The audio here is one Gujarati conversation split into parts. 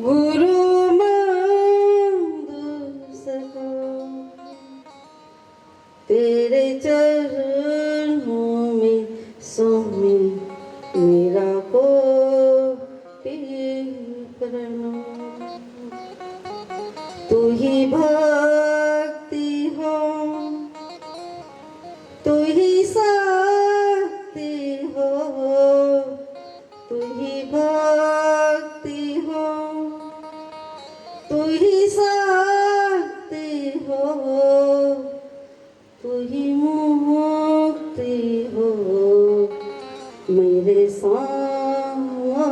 गुरु मांगू सका तेरे चरणों में सोमे मेरा कोटि प्रणाम। तू ही भक्ति हो, तू ही शक्ति हो, तू ही भक्ति हो, तू ही शक्ति हो, तू ही मुक्ति हो। मेरे सामा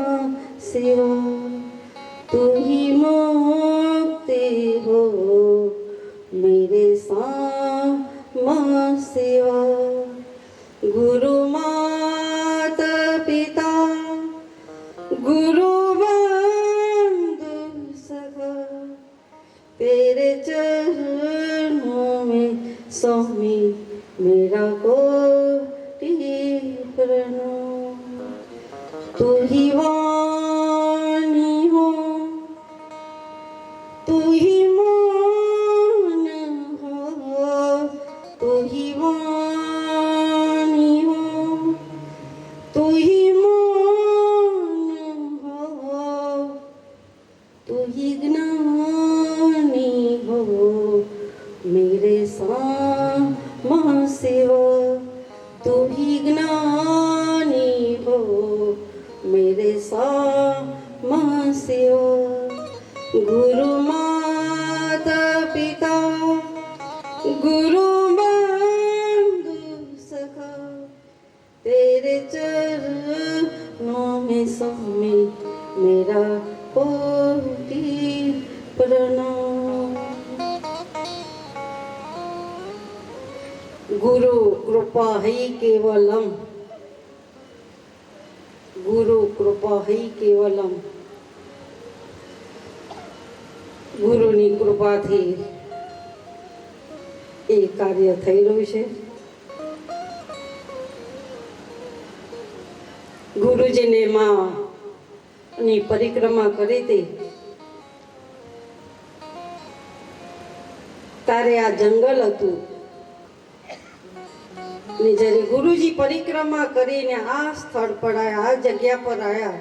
सिवा तू ही मुक्ति हो, मेरे सामा सिवा। गुरु माता पिता गुरु बंधु सखा तेरे चरणों में स्वामी मेरा कोटि प्रणाम। तू ही वाणी हो, तू ही मौन हो, तू ही वाणी हो, तू ही मौन हो, तू ही ज्ञानी हो। मेरे सामा सिवा तू ही ज्ञानी हो, मेरे सामा सिवा। गुरु माता पिता गुरु बंधु सखा तेरे चरणों में स्वामी मेरा कोटि प्रणाम। गुरु कृपा ही केवलम, गुरु कृपा ही केवलम। ગુરુની કૃપાથી એ કાર્ય થઈ રહ્યું છે। ગુરુજીને માની પરિક્રમા કરી હતી ત્યારે આ જંગલ હતું ને જ્યારે ગુરુજી પરિક્રમા કરીને આ સ્થળ પર આવ્યા, આ જગ્યા પર આવ્યા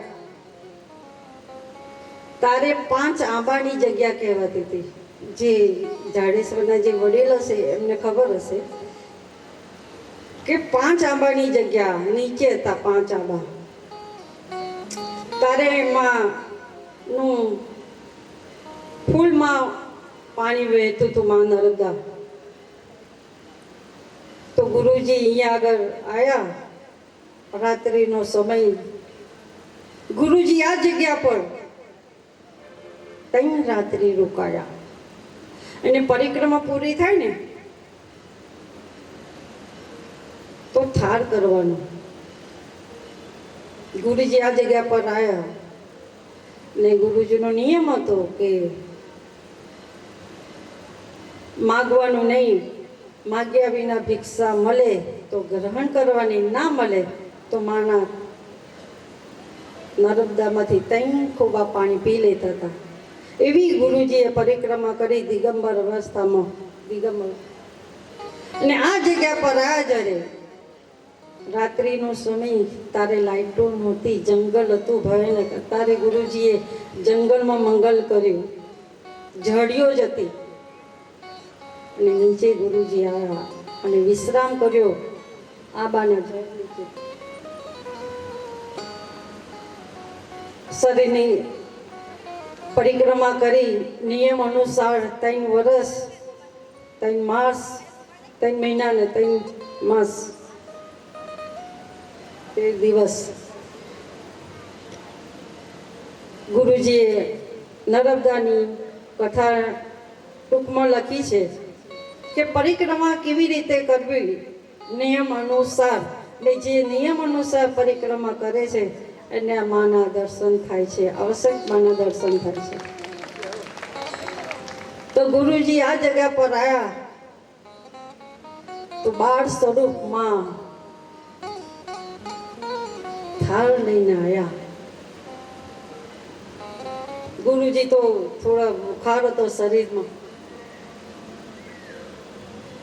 તારે 5 આંબાની જગ્યા કહેવાતી હતી। જે જાડેશ્વરના જે વડીલ હશે એમને ખબર હશે કે 5 આંબાની જગ્યા નીચે હતા 5 આંબા। તારે એમાં નું ફૂલમાં પાણી વહેતું હતું માં નર્મદા। તો ગુરુજી અહીંયા આગળ આવ્યા, રાત્રિનો સમય। ગુરુજી આ જગ્યા પર 3 રાત્રિ રોકાયા અને પરિક્રમા પૂરી થાય ને તો થાળ કરવાનો। ગુરુજી આ જગ્યા પર આવ્યા ને ગુરુજીનો નિયમ હતો કે માગવાનું નહીં, માગ્યા વિના ભિક્ષા મળે તો ગ્રહણ કરવાની, ના મળે તો માના નર્મદામાંથી 3 ખોબા પાણી પી લેતા હતા। એવી ગુરુજીએ પરિક્રમા કરી દિગંબર અવસ્થામાં, દિગંબર। અને આ જગ્યા પર આ જ્યારે રાત્રિનો સમય, તારે લાઇટો નહોતી, જંગલ હતું ભયાનક। તારે ગુરુજીએ જંગલમાં મંગલ કર્યું, ઝાડીઓ જ હતી અને નીચે ગુરુજી આવ્યા અને વિશ્રામ કર્યો આંબાના ઝાડ નીચે। શરીરની પરિક્રમા કરી નિયમ અનુસાર 3 વર્ષ 3 માસ 3 મહિના ને 3 માસ 1 દિવસ ગુરુજીએ નર્મદાની કથા ટૂંકમાં લખી છે કે પરિક્રમા કેવી રીતે કરવી નિયમ અનુસાર। ને જે નિયમ અનુસાર પરિક્રમા કરે છે એને માના દર્શન થાય છે, આવશ્યક માના દર્શન થાય છે। તો ગુરુજી આ જગ્યા પર આયા તો બાળ સ્વરૂપમાં થાળ લઈને આવ્યા ગુરુજી તો થોડા બુખાર હતો શરીરમાં,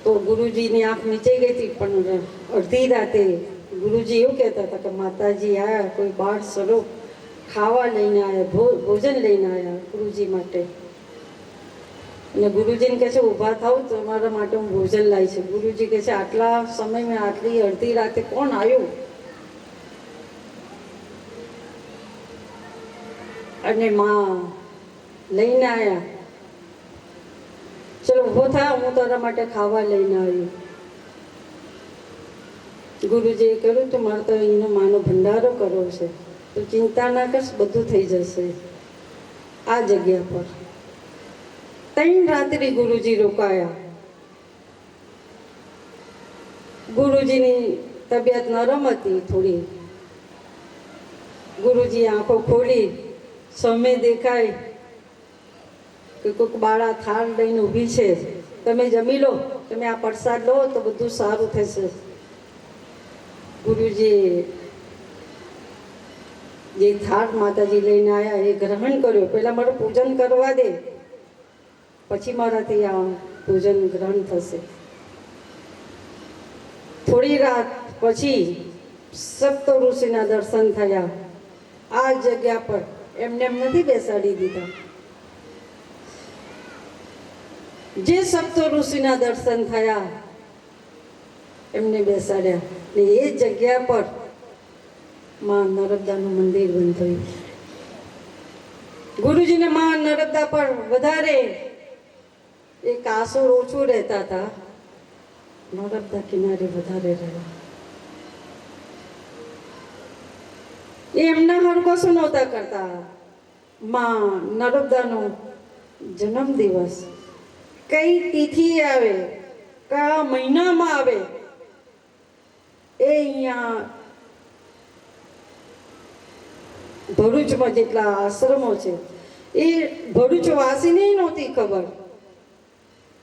તો ગુરુજીની આંખ નીચે ગઈ હતી. પણ અડધી રાતે ગુરુજી એવું કહેતા હતા કે માતાજી આયા, કોઈ બાળ સ્વરૂપ ખાવા લઈને આવ્યા, ભોજન લઈને આવ્યા ગુરુજી માટે. અને ગુરુજીને કહે છે ઊભા થાવ તો તમારા માટે હું ભોજન લાવી છું. ગુરુજી કહે છે આટલા સમયમાં આટલી અડધી રાતે કોણ આવ્યું? અને માં લઈને આવ્યા. ચલો ઊભો થા, હું તારા માટે ખાવા લઈને આવી. ગુરુજીએ કહ્યું તો મારે તો એનો માનો ભંડારો કરવો છે, તો ચિંતા ના કર, બધું થઈ જશે. આ જગ્યા પર 3 રાત્રિ ગુરુજી રોકાયા. ગુરુજીની તબિયત નરમ હતી થોડી. ગુરુજી આંખો ખોલી, સામે દેખાય કે કોઈક બાળા થાળ લઈને ઊભી છે, તમે જમી લો, તમે આ પ્રસાદ લો તો બધું સારું થશે. ગુરુજી જે થાળ માતાજી લઈને આવ્યા એ ગ્રહણ કર્યો. પહેલાં મારું પૂજન કરવા દે, પછી મારાથી આ પૂજન ગ્રહણ થશે. થોડી રાત પછી સપ્ત ઋષિના દર્શન થયા. આ જગ્યા પર એમને એમ નથી બેસાડી દીધા. જે સપ્ત ઋષિના દર્શન થયા એમને બેસાડ્યા. ને એ જગ્યા પર માં નર્મદાનું મંદિર બંધાયું. ગુરુજીને માં નર્મદા પર વધારે એક આસુર ઓછું રહેતા હતા, નર્મદા કિનારે વધારે રહ્યા. એ એમના હરકો શું નહોતા કરતા. માં નર્મદાનો જન્મદિવસ કઈ તિથિ આવે, કયા મહિનામાં આવે, એ અહીંયા ભરૂચમાં જેટલા આશ્રમો છે એ ભરૂચ વાસીને નહોતી ખબર.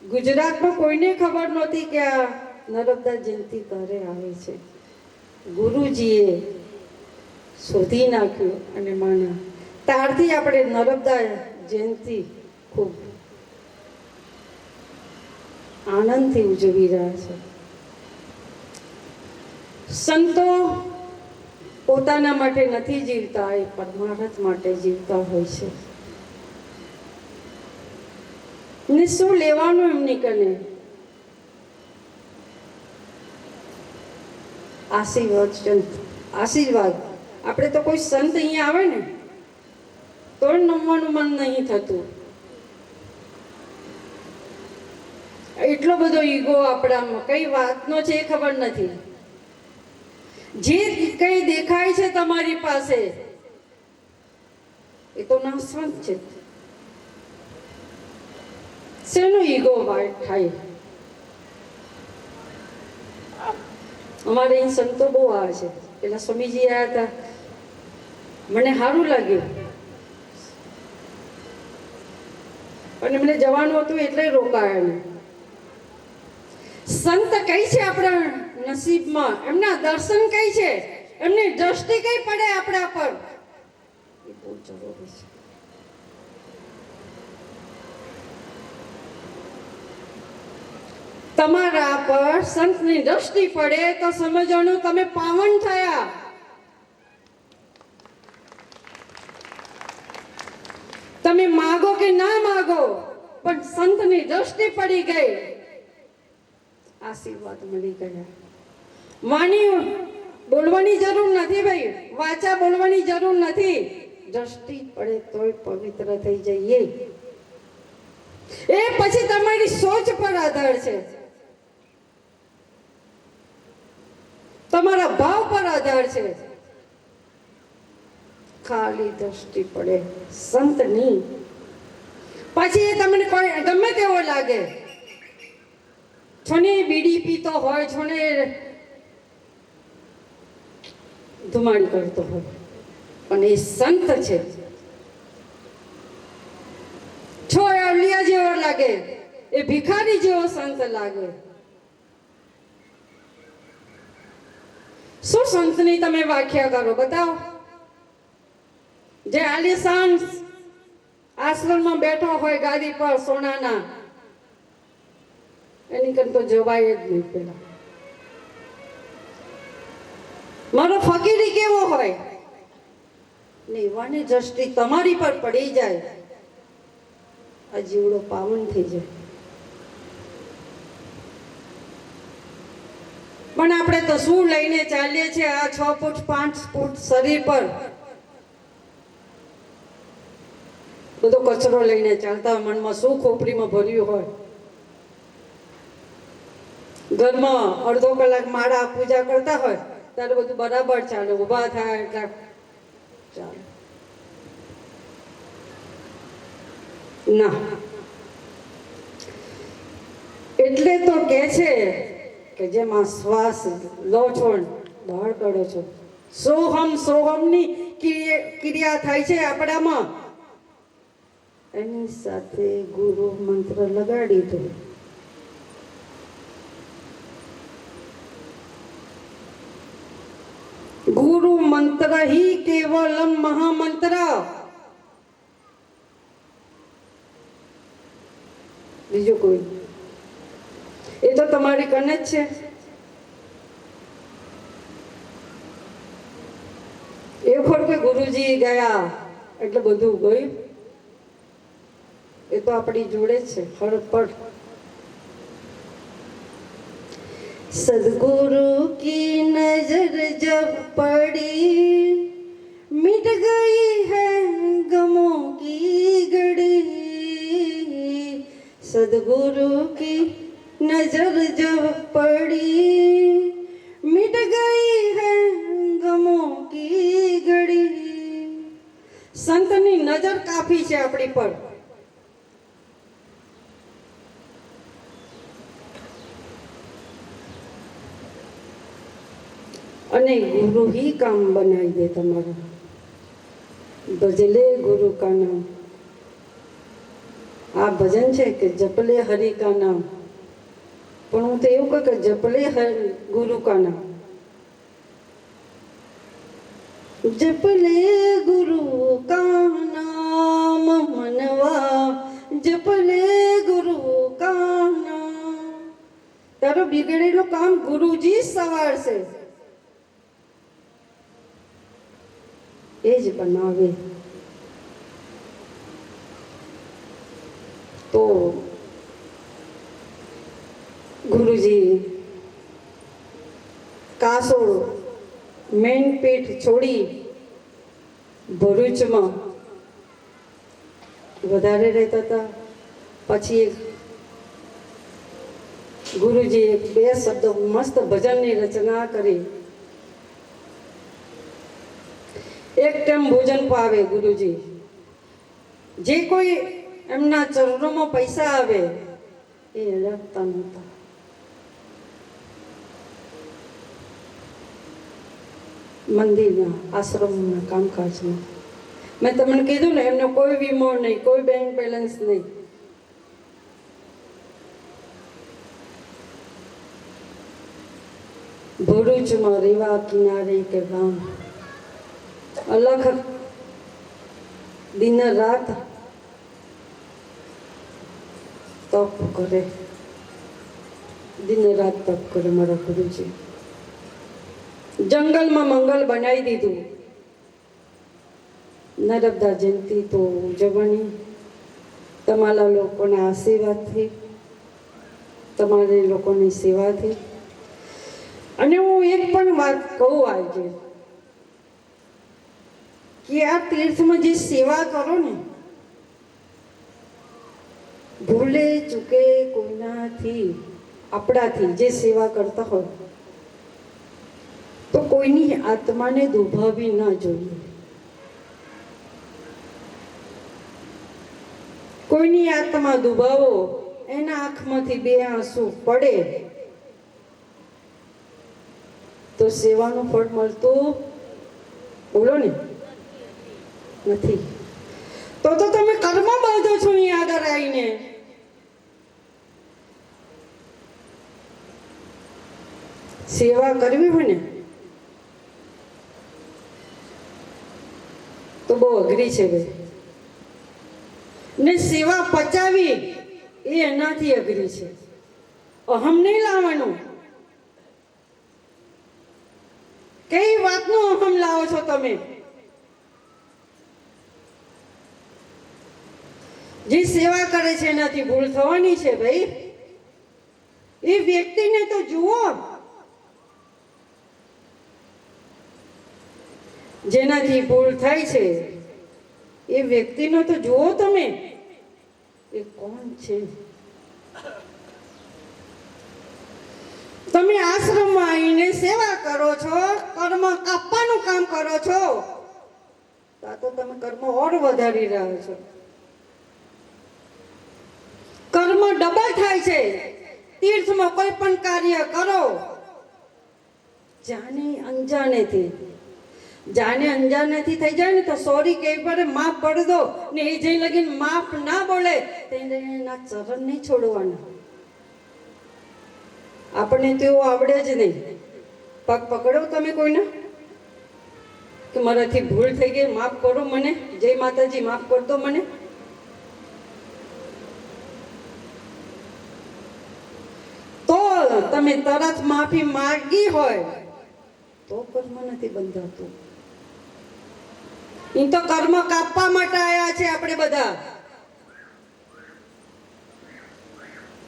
ગુજરાતમાં કોઈને ખબર નહોતી કે આ નર્મદા જયંતિ ક્યારે આવે છે. ગુરુજીએ શોધી નાખ્યું અને માન્યા. ત્યારથી આપણે નર્મદા જયંતિ ખૂબ આનંદથી ઉજવી રહ્યા છે. સંતો પોતાના માટે નથી જીવતા, એ પરમાર્થ માટે જીવતા હોય છે. ને શું લેવાનું એમની કને? આશીર્વાદ. આપણે તો કોઈ સંત અહીંયા આવે ને તો નમવાનું મન નહીં થતું. એટલો બધો ઈગો આપણામાં કઈ વાતનો છે એ ખબર નથી. જે કઈ દેખાય છે તમારી પાસે એ તો નાશવંત છે. શેનો ઈગો થાય? અમારે અહીં સંતો બહુ આવે છે. પેલા સ્વામીજી આવ્યા હતા, મને સારું લાગ્યું અને મને જવાનું હતું એટલે રોકાયા નહીં. સંત કઈ છે આપણા નસીબમાં, એમના દર્શન કઈ છે, એમની દ્રષ્ટિ કઈ પડે આપણા પર, એ બહુ જરૂરી છે. તમારા પર સંતની દ્રષ્ટિ પડે તો સમજવાનું તમે પાવન થયા. તમે માગો કે ના માગો, પણ સંતની દ્રષ્ટિ પડી ગઈ, આશીર્વાદ મળી ગયા. વાણી બોલવાની જરૂર નથી ભાઈ, વાચા બોલવાની જરૂર નથી, દ્રષ્ટિ પડે તોય પવિત્ર થઈ જઈએ. એ પછી તમારી સોચ પર આધાર છે, તમારા ભાવ પર આધાર છે. ખાલી દ્રષ્ટિ પડે સંતની, પછી એ તમને ગમે તેવો લાગે. છોને બીડી પીતો હોય, છોને ધુમાડી કરતો હોય, પણ એ સંત છે. છો એ અવલિયા જેવો લાગે, એ ભિખારી જેવો સંત લાગે. શું સંતની તમે વ્યાખ્યા કરો? બતાવો. જે આલિશાન આશ્રમમાં બેઠો હોય ગાદી પર સોનાના, એની કન તો જવાય જ નહીં. પેલા મારો ફકીરી કેવો હોય ને એવાની દ્રષ્ટિ તમારી પર પડી જાય, આ જીવડો પાવન થઈ જાય. પણ આપણે તો શું લઈને ચાલીએ છીએ આ 6 ફૂટ 5 ફૂટ શરીર પર? બધો કચરો લઈને ચાલતા હોય. મનમાં શું ખોપરીમાં ભર્યું હોય. ઘરમાં અડધો કલાક માળા પૂજા કરતા હોય ત્યારે બધું બરાબર ચાલે, ઊભા થાય એટલે ચાલે. ના, એટલે તો કે છે કે જેમાં શ્વાસ લો છો બહાર કાઢો છો, સોહમ સોહમની ક્રિયા થાય છે આપણામાં, એની સાથે ગુરુ મંત્ર લગાડી દો. ગુરુ મંત્ર ही केवलम महामंत्र. બીજું કોઈ? એ તો તમારી કને જ છે. એ ખોટ કે ગુરુજી ગયા એટલે બધું ગયું, એ તો આપણી જોડે જ છે હળપડ. सदगुरु की नजर जब पड़ी मिट गई है गमों की घड़ी. सदगुरु की नजर जब पड़ी मिट गई है गमों की घड़ी. સંતની નજર કાફી છે આપણી પર. અને ગુરુ ही काम बनाई दे તમારા. ભજલે ગુરુ કા નામ. આ ભજન છે કે જપલે હરિ કા નામ, પણ હું તો એવું કહું કે જપલે ગુરુ કા નામ. જપલે ગુરુ કા નામ મનવા, જપલે ગુરુ કા નામ. તારો બિગડેલું કામ ગુરુજી સવારશે, એ જ બનાવે. તો ગુરુજી કાસોડ મેન પીઠ છોડી ભરૂચમાં વધારે રહેતા હતા. પછી ગુરુજી 2 શબ્દો મસ્ત ભજનની રચના કરી. એક ટાઈમ ભોજન પાવે ગુરુજી. જે કોઈ એમના ચરણોમાં પૈસા આવે એ અડકતા નહોતા. મંદિરના આશ્રમના કામકાજમાં મેં તમને કીધું ને, એમનો કોઈ વીમો નહીં, કોઈ બેંક બેલેન્સ નહીં. ભરૂચમાં રેવા કિનારે કે ગામ, અલગ દિન રાત તપ કરે, દિન રાત તપ કરે મારા ગુરુજી. જંગલમાં મંગલ બનાવી દીધું. નર્મદા જયંતિ તો ઉજવણી તમારા લોકોના આશીર્વાદથી, તમારે લોકોની સેવાથી. અને હું એક પણ વાત કહું આજે કે આ તીર્થમાં જે સેવા કરો ને, ભૂલે ચૂકે કોઈનાથી આપણાથી જે સેવા કરતા હોય તો કોઈની આત્માને દુભાવી ના જોઈએ. કોઈની આત્મા દુભાવો, એના આંખમાંથી 2 આંસુ પડે તો સેવાનું ફળ મળતું બોલો ને નથી. તો તમે કર્મ બાંધો છો અહીં આગળ આવીને. સેવા કરવી હોય ને તો બહુ અઘરી છે ભાઈ. ને સેવા પચાવી એ એનાથી અઘરી છે. અહમ નહીં લાવવાનું. કઈ વાતનો અહમ લાવો છો તમે? જે સેવા કરે છે એનાથી ભૂલ થવાની છે ભાઈ. એ વ્યક્તિને તો જુઓ, જેનાથી ભૂલ થાય છે એ વ્યક્તિનો તો જુઓ તમે, એ કોણ છે. તમે આશ્રમમાં આવીને સેવા કરો છો, કર્મ આપવાનું કામ કરો છો, તો તમે કર્મ ઓર વધારી રહ્યા છો. કર્મ ડબલ થાય છે. તીર્થમાં કોઈ પણ કાર્ય કરો, જાણે અંજાનેથી, જાણે અંજાનેથી થઈ જાય ને તો સોરી કહેવી પડે, માફ કરી દો. ને એ જઈ લગીને માફ ના બોલે તેને એના ચરણ નહીં છોડવાના. આપણને તો એવું આવડે જ નહીં. પગ પકડો તમે કોઈના કે મારાથી ભૂલ થઈ ગઈ, માફ કરો મને, જય માતાજી, માફ કરી દો મને. તો તમે તરત માફી માંગી હોય તો કર્મ નથી બંધાતું. એ તો કર્મ કાપવા માટે આવ્યા છે આપણે બધા,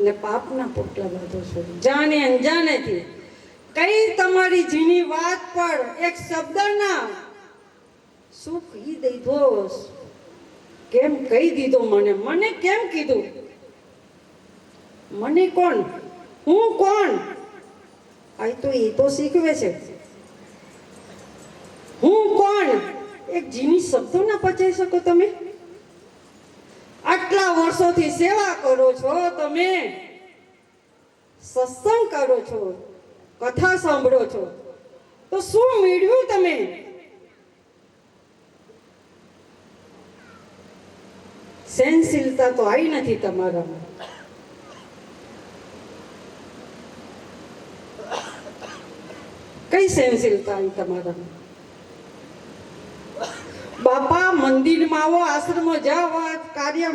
ને પાપના પોટલા બાંધો છો જાણે અંજાનેથી. કઈ તમારી જીની વાત પર એક શબ્દના શું કહી દીધો, કેમ કહી દીધો, મને કેમ કીધું, મને કોણ, હું કોણ? આ તો એ તો શીખવે છે. હું કોણ એક જીની શબ્દો ના પચાવી શકો તમે? આટલા વર્ષોથી સેવા કરો છો તમે, સત્સંગ કરો છો, કથા સાંભળો છો, તો શું મેળવ્યું તમે? સહનશીલતા તો આવી નથી તમારામાં. કઈ સહનશીલતા આવી તમારામાં? બાપા મંદિરમાં આવો, આશ્રમમાં જાઓ, કાર્ય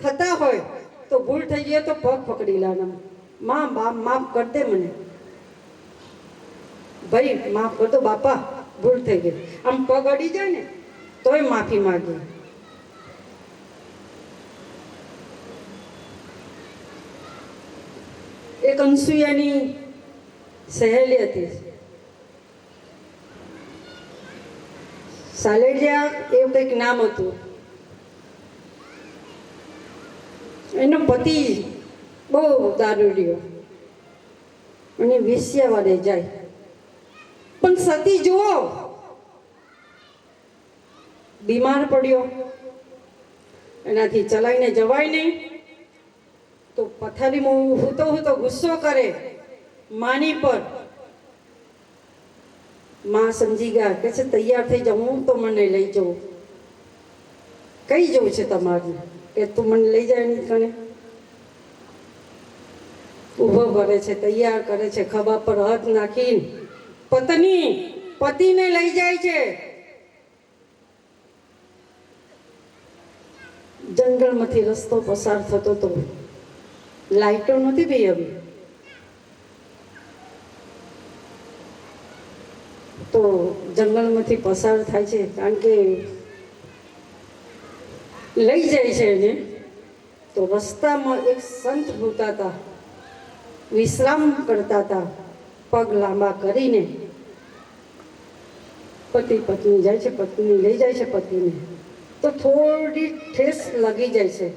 થતા હોય તો ભૂલ થઈ જાય તો પગ પકડી લેવાના. માં બાપ માફ કર દે મને, ભાઈ માફ કર દો બાપા, ભૂલ થઈ ગઈ. આમ પગ અડી જાય ને તોય માફી માંગે. એક અનસુયાની સહેલી હતી, સાલેડિયા એવું કંઈક નામ હતું. એનો પતિ બહુ દારૂડિયો અને વેશ્યાવાળે જાય. પણ સતી જુઓ, બીમાર પડ્યો, એનાથી ચલાવીને જવાય નહીં, તો પથારીમાં હું તો ગુસ્સો કરે માની પર. માં સમજી ગયા, કે છે તૈયાર થઈ જાઉં હું તો મને લઈ જાઉં. કઈ જવું છે તમારે કે તું મને લઈ જાય નહીં? કને ઊભો કરે છે, તૈયાર કરે છે, ખભા પર હાથ નાખીને પતિને લઈ જાય છે. જંગલમાંથી રસ્તો પસાર થતો હતો, લાઈટો નથી ભાઈ હવે, તો જંગલમાંથી પસાર થાય છે, કારણ કે લઈ જાય છે એને. તો રસ્તામાં એક સંત હોતા હતા, વિશ્રામ કરતા હતા, પગ લાંબા કરીને. પતિ પત્ની જાય છે, પત્ની લઈ જાય છે પતિને, તો થોડી ઠેસ લાગી જાય છે.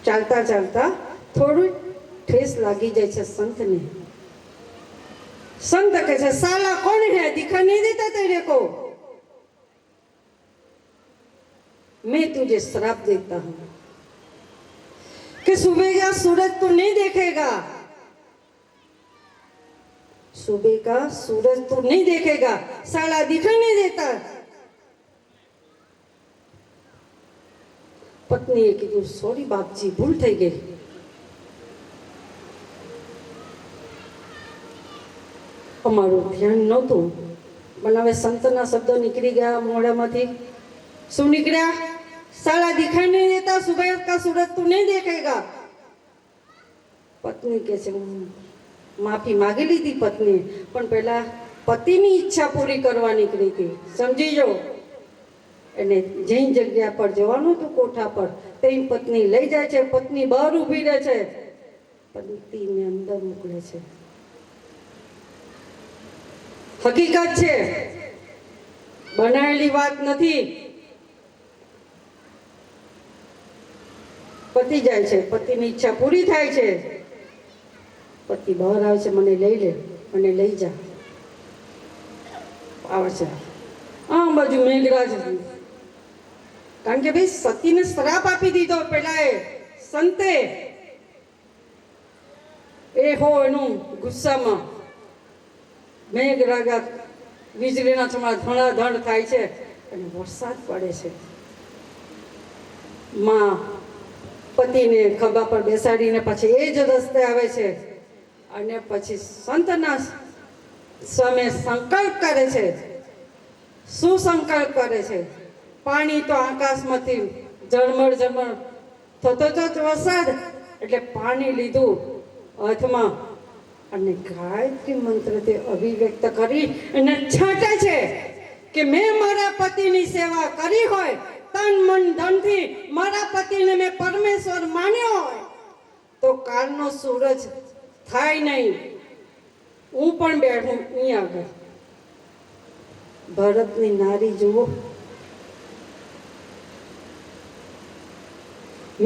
ચાલતા ચાલતા થોડું ઠેસ લાગી જાય છે સંતને. संत कैसे साला कौन है, दिखा नहीं देता तेरे को? मैं तुझे श्राप देता हूं कि सुबह का सूरज तू नहीं देखेगा, सुबह का सूरज तू नहीं देखेगा, साला दिखाई नहीं देता. पत्नी की जो सॉरी बाप जी भूल થઈ ગઈ. અમારું ધ્યાન નહોતું, પણ હવે સંતના શબ્દો નીકળી ગયા મોઢામાંથી. શું નીકળ્યા? साला दिखाई नहीं देता, सुबह का सूरज तू नहीं देखेगा। पत्नी के છે માફી માગી લીધી પત્ની, પણ પહેલા પતિની ઈચ્છા પૂરી કરવા નીકળી હતી, સમજી જો। એને જે જગ્યા પર જવાનું હતું કોઠા પર, તેની પત્ની લઈ જાય છે, પત્ની બહાર ઊભી રહે છે, પતિને અંદર મોકલે છે। હકીકત છે, બનાવેલી વાત નથી। પતિ જાય છે, પતિની ઈચ્છા પૂરી થાય છે, પતિ બહાર આવે છે, મને લઈ લે, મને લઈ જા, આવે છે આ બાજુ મેઘરાજ। કારણ કે ભાઈ સતીને શ્રાપ આપી દીધો પેલા એ સંતે, એ હો એનું ગુસ્સામાં મેઘરાજા વીજળીના ચમડા ધડાધડ થાય છે અને વરસાદ પડે છે। માં પતિને ખભા પર બેસાડીને પછી એ જ રસ્તે આવે છે અને પછી સંતના સામે સંકલ્પ કરે છે। શું સંકલ્પ કરે છે? પાણી તો આકાશમાંથી ઝરમર ઝરમર થતો જ વરસાદ, એટલે પાણી લીધું હાથમાં અને ગાયત્રી મંત્રથી અભિવ્યક્ત કરી અને છાંટે છે કે મેં મારા પતિની સેવા કરી હોય, તન મન ધનથી મારા પતિને મેં પરમેશ્વર માન્યો હોય, તો કાલનો સૂરજ થાય નહીં, હું પણ બેઠું અહીં આગળ। ભારતની નારી જુઓ,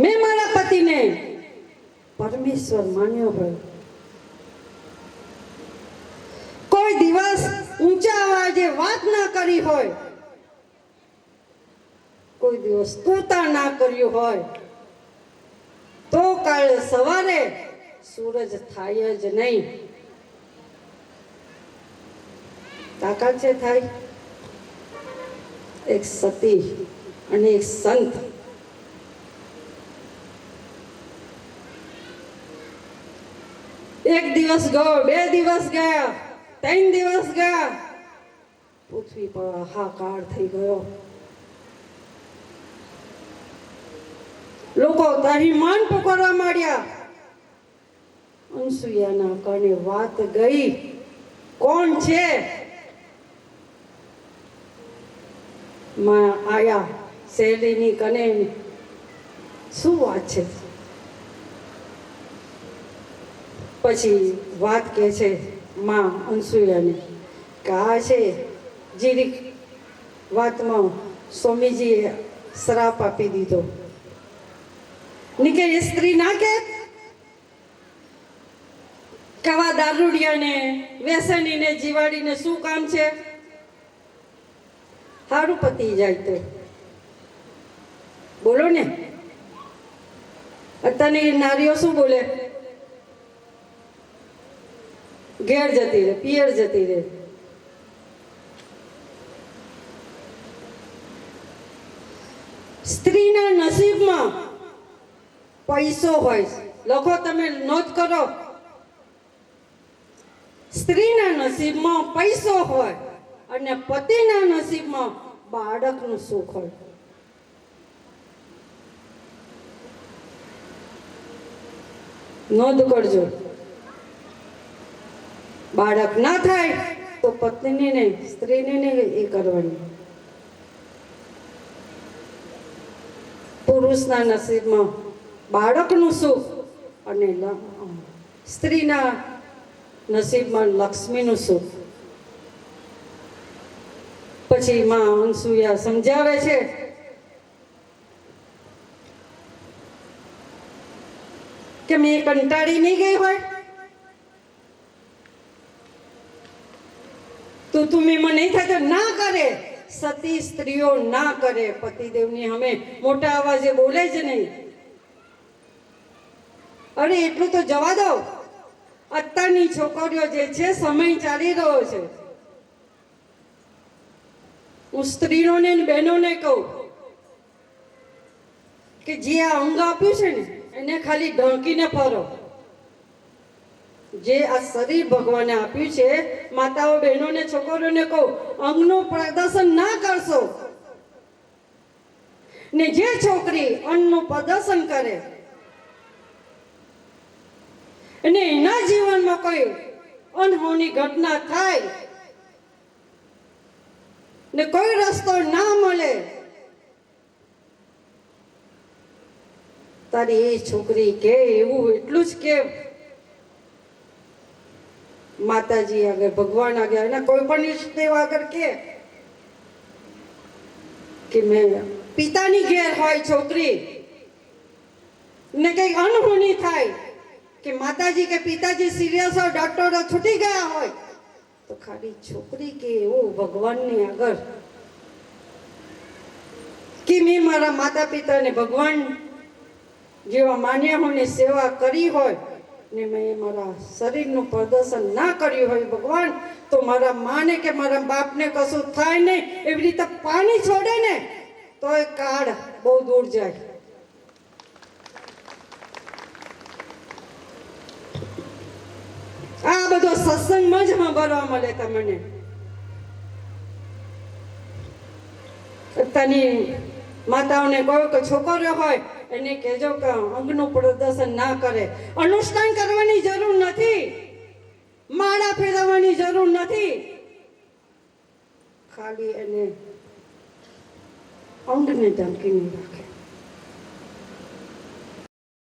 મેં મારા પતિને પરમેશ્વર માન્યો હોય, કોઈ દિવસ ઊંચા અવાજે વાત ના કરી હોય, કોઈ દિવસ સ્તુતા ના કર્યું હોય, તો કાલે સવારે સૂરજ થાય જ નહીં। તાકાત છે થાય? એક સતી અને એક સંત, એક દિવસ ગયો, 2 દિવસ ગયા, 3 દિવસ ગયા, પૃથ્વી પર હાહાકાર થઈ ગયો। લોકો તારીમાન પકડવા માંડ્યા। અનસુયાના કાને વાત ગઈ, કોણ છે? માં આયા શેરડીની કને, શું વાત છે? પછી વાત કહે છે માં અનસુયાને કે આ છે જીરીક વાતમાં સ્વામીજીએ શ્રાપ આપી દીધો। નીકે એ સ્ત્રી ના કે કવા દારૂડિયાને વ્યસનીને જીવાડીને શું કામ છે? હારું પતી જાય તો બોલો ને। અત્યારની નારીઓ શું બોલે? ઘેર જતી રહે, પિયર જતી રહે। સ્ત્રીના નસીબમાં પૈસો હોય, લખો તમે, નોંધ કરો, સ્ત્રીના નસીબમાં પૈસો હોય અને પતિના નસીબમાં બાળકનું સુખ હોય। નોંધ કરજો, બાળક ના થાય તો પત્નીને નહીં, સ્ત્રીને નહીં એ કરવાની। પુરુષના નસીબમાં બાળકનું સુખ અને સ્ત્રીના નસીબમાં લક્ષ્મીનું સુખ। પછી માં અનસુયા સમજાવે છે કે મેં કંટાળી નહીં ગઈ હોય તો તું મેં નહીં થાય ના કરે। સતી સ્ત્રીઓ ના કરે, પતિદેવની અમે મોટા અવાજે બોલે જ નહીં। અરે એટલું તો જવા દો, અત્યારની છોકરીઓ જે છે, સમય ચાલી રહ્યો છે, હું સ્ત્રીઓને બહેનોને કહું કે જે આ અંગ આપ્યું છે ને એને ખાલી ઢાંકીને ફરો। જે આ શરીર ભગવાને આપ્યું છે, માતાઓ બહેનોને છોકરીઓને કહું, અંગનું પ્રદર્શન ના કરશો, ને જે છોકરી અન્નનું પ્રદર્શન કરે અને એના જીવનમાં કોઈ અનહોની ઘટના થાય ને કોઈ રસ્તો ના મળે, તારી એ છોકરી કે એવું એટલું જ કે માતાજી આગળ, ભગવાન આગળ, એના કોઈ પણ ઈષ્ટદેવ આગળ કે મેં પિતાની ઘેર હોય છોકરી ને કઈક અનહોની થાય કે માતાજી કે પિતાજી સિરિયસ હોય, ડોક્ટરો છૂટી ગયા હોય, તો ખાલી છોકરી કે એવું ભગવાનની આગળ કે મેં મારા માતા પિતાને ભગવાન જેવા માન્યા હોય ને સેવા કરી હોય ને મેં મારા શરીરનું પ્રદર્શન ના કર્યું હોય ભગવાન, તો મારા માને કે મારા બાપને કશું થાય નહીં. એવી રીતે પાણી છોડે ને તો એ કાળ બહુ દૂર જાય. આ બધો સત્સંગમાં જ સાંભળવા મળે તમને. તની માતાઓને કહો કે છોકરીઓ હોય એને કહેજો કે અંગનું પ્રદર્શન ના કરે. અનુષ્ઠાન કરવાની જરૂર નથી, માળા ફેરવવાની જરૂર નથી, ખાલી એને અંગને ઢાંકીને રાખે.